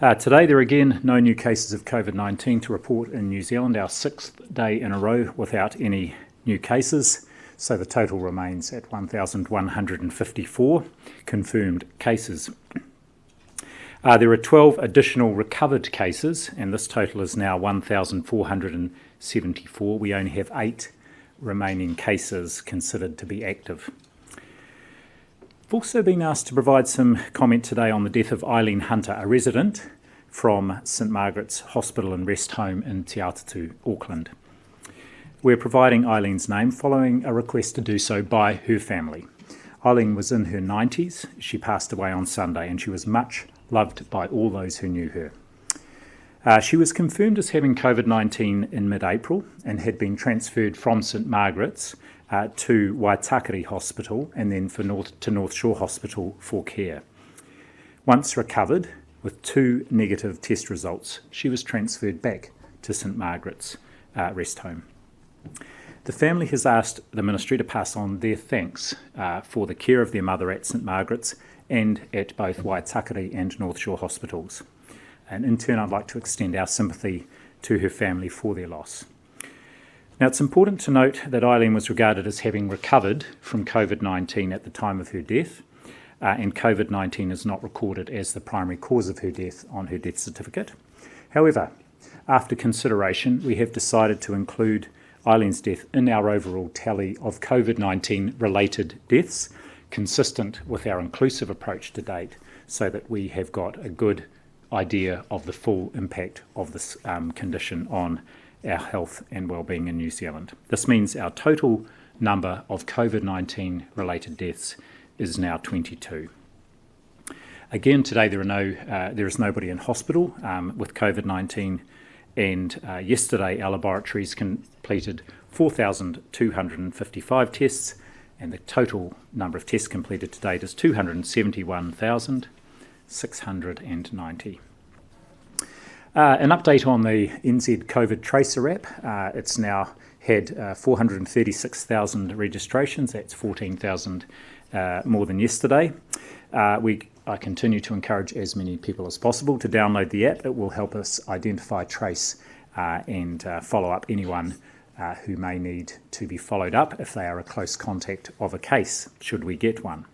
Today there are again no new cases of Covid-19 to report in New Zealand, our sixth day in a row without any new cases, so the total remains at 1,154 confirmed cases. There are 12 additional recovered cases, and this total is now 1,474. We only have 8 remaining cases considered to be active. I've also been asked to provide some comment today on the death of Eileen Hunter, a resident from St Margaret's Hospital and Rest Home in Te Atatū, Auckland. We're providing Eileen's name following a request to do so by her family. Eileen was in her 90s. She passed away on Sunday, and she was much loved by all those who knew her. She was confirmed as having Covid-19 in mid-April and had been transferred from St Margaret's to Waitakere Hospital and then to North Shore Hospital for care. Once recovered, with 2 negative test results, she was transferred back to St Margaret's Rest Home. The family has asked the Ministry to pass on their thanks for the care of their mother at St Margaret's and at both Waitakere and North Shore hospitals. And in turn, I'd like to extend our sympathy to her family for their loss. Now, it's important to note that Eileen was regarded as having recovered from Covid-19 at the time of her death, and Covid-19 is not recorded as the primary cause of her death on her death certificate. However, after consideration, we have decided to include Eileen's death in our overall tally of Covid-19 related deaths, consistent with our inclusive approach to date, so that we have got a good idea of the full impact of this condition on our health and well-being in New Zealand. This means our total number of Covid-19 related deaths is now 22. Again, today there is nobody in hospital with Covid-19, and yesterday our laboratories completed 4,255 tests, and the total number of tests completed to date is 271,690. An update on the NZ COVID Tracer app. It's now had 436,000 registrations. That's 14,000 more than yesterday. I continue to encourage as many people as possible to download the app. It will help us identify, trace and follow up anyone who may need to be followed up if they are a close contact of a case, should we get one.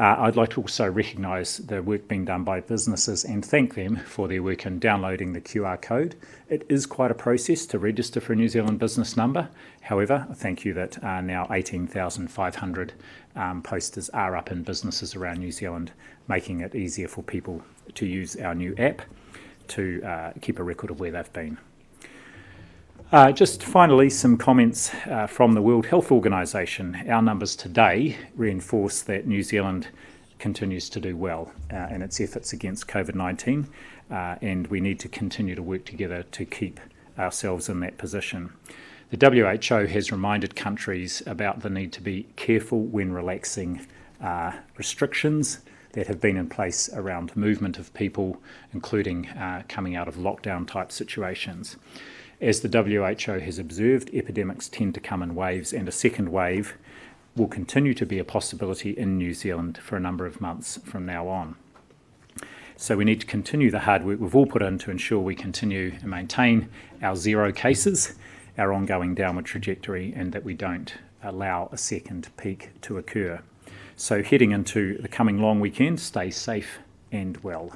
I'd like to also recognise the work being done by businesses and thank them for their work in downloading the QR code. It is quite a process to register for a New Zealand business number. However, thank you that now 18,500 posters are up in businesses around New Zealand, making it easier for people to use our new app to keep a record of where they've been. Just finally, some comments from the World Health Organization. Our numbers today reinforce that New Zealand continues to do well in its efforts against Covid-19, and we need to continue to work together to keep ourselves in that position. The WHO has reminded countries about the need to be careful when relaxing restrictions that have been in place around movement of people, including coming out of lockdown type situations. As the WHO has observed, epidemics tend to come in waves, and a second wave will continue to be a possibility in New Zealand for a number of months from now on. So we need to continue the hard work we've all put in to ensure we continue and maintain our 0 cases, our ongoing downward trajectory, and that we don't allow a second peak to occur. So heading into the coming long weekend, stay safe and well.